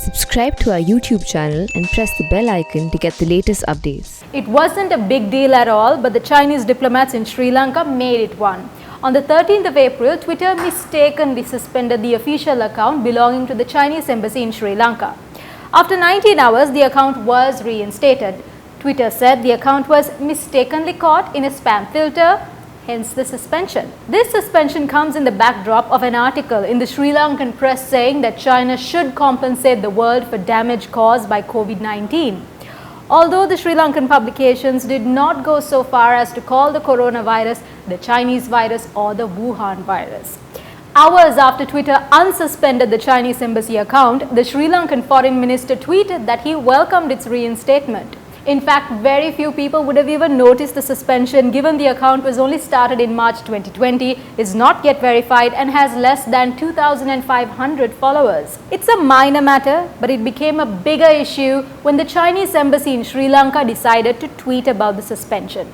Subscribe to our YouTube channel and press the bell icon to get the latest updates. It wasn't a big deal at all, but the Chinese diplomats in Sri Lanka made it one. On the 13th of April, Twitter mistakenly suspended the official account belonging to the Chinese embassy in Sri Lanka. After 19 hours, the account was reinstated. Twitter said the account was mistakenly caught in a spam filter, hence the suspension. This suspension comes in the backdrop of an article in the Sri Lankan press saying that China should compensate the world for damage caused by COVID-19. Although the Sri Lankan publications did not go so far as to call the coronavirus the Chinese virus or the Wuhan virus. Hours after Twitter unsuspended the Chinese embassy account, the Sri Lankan foreign minister tweeted that he welcomed its reinstatement. In fact, very few people would have even noticed the suspension given the account was only started in March 2020, is not yet verified and has less than 2,500 followers. It's a minor matter, but it became a bigger issue when the Chinese embassy in Sri Lanka decided to tweet about the suspension.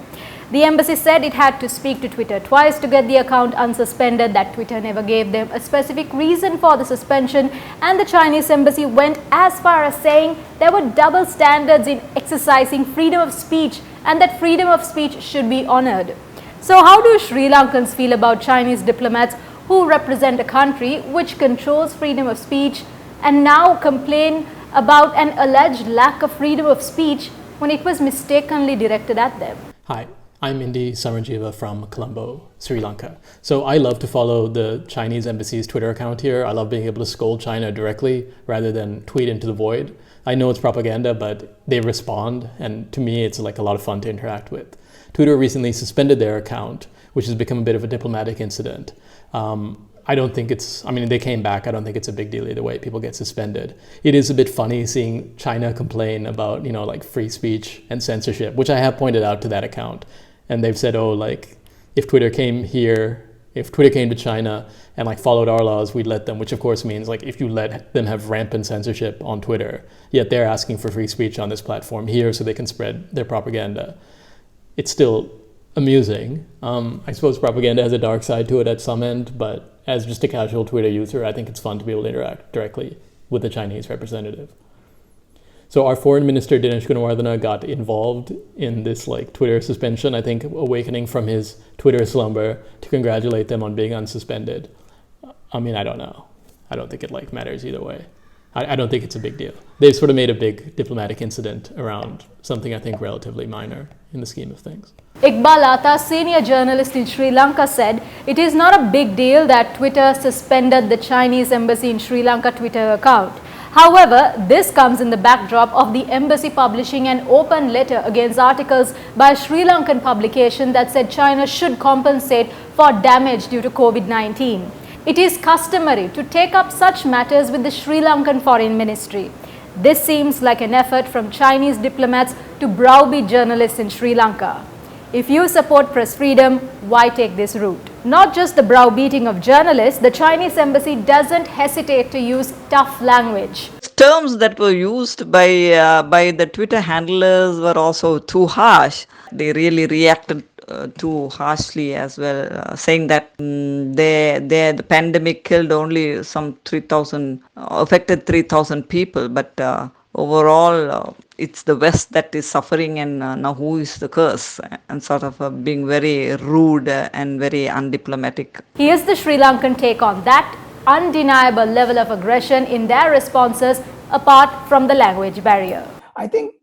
The embassy said it had to speak to Twitter twice to get the account unsuspended, that Twitter never gave them a specific reason for the suspension, and the Chinese embassy went as far as saying there were double standards in exercising freedom of speech and that freedom of speech should be honored. So how do Sri Lankans feel about Chinese diplomats who represent a country which controls freedom of speech and now complain about an alleged lack of freedom of speech when it was mistakenly directed at them? Hi, I'm Indi Samarjiva from Colombo, Sri Lanka. So I love to follow the Chinese embassy's Twitter account here. I love being able to scold China directly rather than tweet into the void. I know it's propaganda, but they respond, and to me it's like a lot of fun to interact with. Twitter recently suspended their account, which has become a bit of a diplomatic incident. I don't think they came back. I don't think it's a big deal either way. People get suspended. It is a bit funny seeing China complain about, like free speech and censorship, which I have pointed out to that account. And they've said, if Twitter came to China and followed our laws, we'd let them, which of course means if you let them have rampant censorship on Twitter, yet they're asking for free speech on this platform here so they can spread their propaganda. It's still amusing. I suppose propaganda has a dark side to it at some end, but as just a casual Twitter user, I think it's fun to be able to interact directly with the Chinese representative. So our foreign minister, Dinesh Gunawardena, got involved in this Twitter suspension, I think awakening from his Twitter slumber to congratulate them on being unsuspended. I don't know. I don't think it matters either way. I don't think it's a big deal. They've sort of made a big diplomatic incident around something I think relatively minor in the scheme of things. Iqbal Atta, senior journalist in Sri Lanka, said it is not a big deal that Twitter suspended the Chinese embassy in Sri Lanka Twitter account. However, this comes in the backdrop of the embassy publishing an open letter against articles by a Sri Lankan publication that said China should compensate for damage due to COVID-19. It is customary to take up such matters with the Sri Lankan Foreign Ministry. This seems like an effort from Chinese diplomats to browbeat journalists in Sri Lanka. If you support press freedom, why take this route? Not just the browbeating of journalists, the Chinese embassy doesn't hesitate to use tough language. Terms that were used by the Twitter handlers were also too harsh. They really reacted too harshly as well, saying that the pandemic killed only some 3,000, affected 3,000 people, but overall it's the West that is suffering, and now who is the curse, and sort of being very rude and very undiplomatic. Here's the Sri Lankan take on that undeniable level of aggression in their responses apart from the language barrier. I think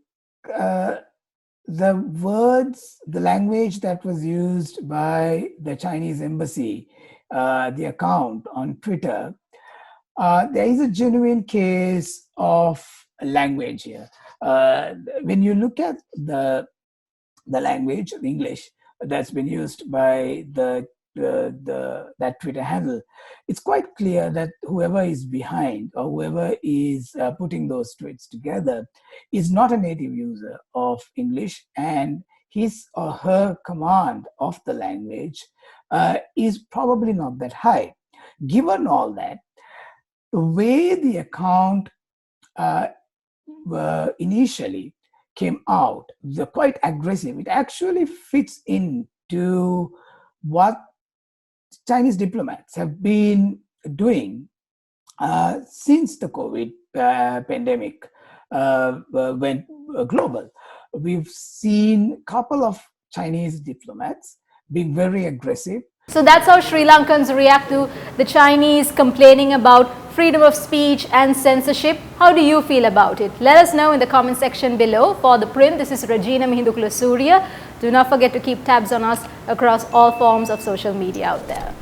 the language that was used by the Chinese embassy, the account on Twitter, there is a genuine case of language here. When you look at the language, the English that's been used by that Twitter handle, it's quite clear that whoever is behind or whoever is putting those tweets together is not a native user of English, and his or her command of the language is probably not that high. Given all that, the way the account initially came out, they're quite aggressive. It actually fits into what Chinese diplomats have been doing since the COVID pandemic went global, we've seen a couple of Chinese diplomats being very aggressive. So that's how Sri Lankans react to the Chinese complaining about freedom of speech and censorship. How do you feel about it? Let us know in the comment section below. For The Print, this is Regina Mihindukula Surya. Do not forget to keep tabs on us across all forms of social media out there.